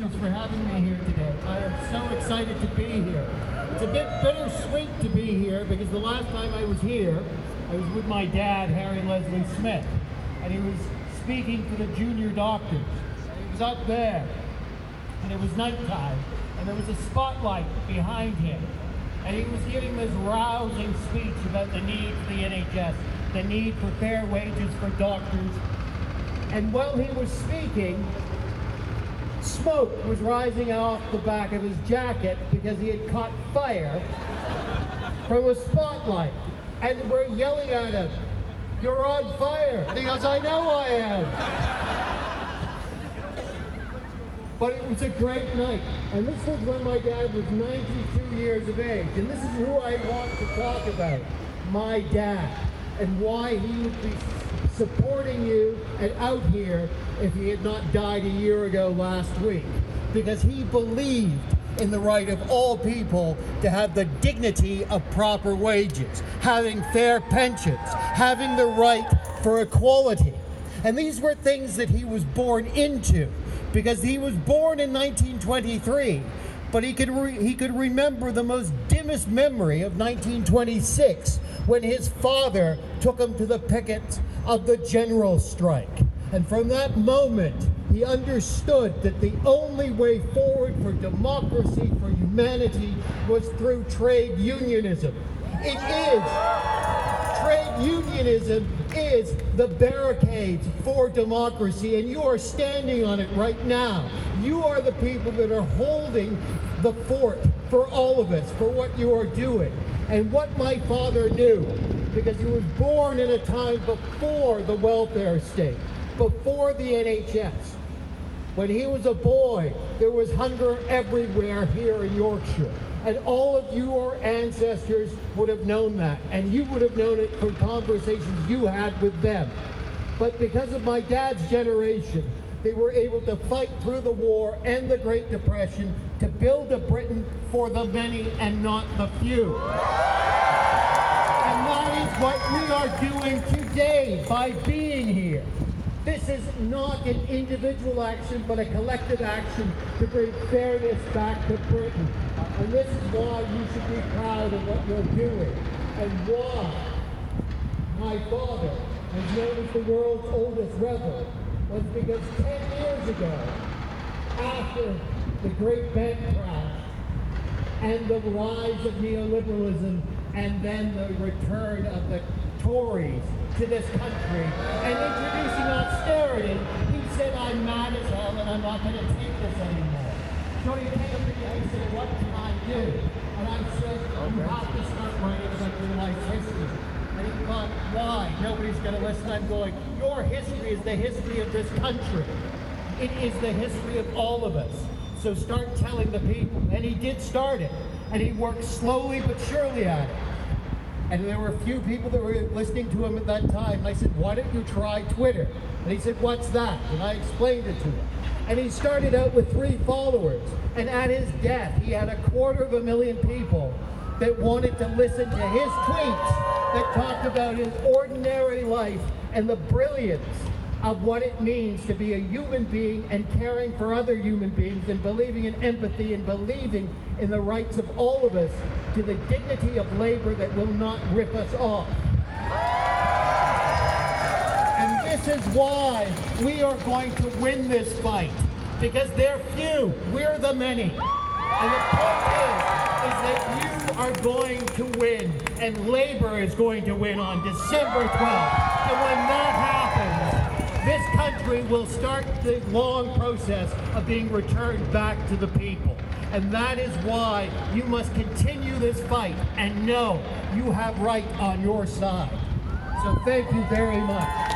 officers for having me here today. I am so excited to be here. It's a bit bittersweet to be here because the last time I was here, I was with my dad, Harry Leslie Smith, and he was speaking to the junior doctors. He was up there, and it was nighttime, and there was a spotlight behind him, and he was giving this rousing speech about the need for the NHS, the need for fair wages for doctors. And while he was speaking, smoke was rising off the back of his jacket because he had caught fire from a spotlight. And we're yelling at him, "You're on fire!" And he goes, "I know I am." But it was a great night. And this was when my dad was 92 years of age. And this is who I want to talk about, my dad, and why he would be supporting you and out here if he had not died a year ago last week. Because he believed in the right of all people to have the dignity of proper wages, having fair pensions, having the right for equality. And these were things that he was born into, because he was born in 1923, but he could remember the most dimmest memory of 1926, when his father took him to the pickets of the general strike. And from that moment, he understood that the only way forward for democracy, for humanity, was through trade unionism. Trade unionism is the barricades for democracy, and you are standing on it right now. You are the people that are holding the fort for all of us, for what you are doing. And what my father knew, because he was born in a time before the welfare state, before the NHS. When he was a boy, there was hunger everywhere here in Yorkshire. And all of your ancestors would have known that. And you would have known it from conversations you had with them. But because of my dad's generation, they were able to fight through the war and the Great Depression to build a Britain for the many and not the few. And that is what we are doing today by being here. This is not an individual action, but a collective action to bring fairness back to Britain. And this is why you should be proud of what you're doing, and why my father is known as the world's oldest rebel, was because 10 years ago, after the Great Bank crash and the rise of neoliberalism, and then the return of the Tories to this country and introducing austerity, he said, "I'm mad as hell and I'm not going to take this anymore." So he came to me and he said, "What can I do?" And I said, "You have to start writing about your life history." And he thought, "Why? Nobody's going to listen." I'm going, "Your history is the history of this country. It is the history of all of us. So start telling the people." And he did start it. And he worked slowly but surely at it. And there were a few people that were listening to him at that time. I said, "Why don't you try Twitter?" And he said, "What's that?" And I explained it to him. And he started out with 3 followers. And at his death, he had 250,000 people that wanted to listen to his tweets that talked about his ordinary life and the brilliance of what it means to be a human being and caring for other human beings and believing in empathy and believing in the rights of all of us to the dignity of labor that will not rip us off. And this is why we are going to win this fight, because they're few, we're the many. And the point is that you are going to win, and labor is going to win on December 12th. And when that happens, this country will start the long process of being returned back to the people. And that is why you must continue this fight and know you have right on your side. So thank you very much.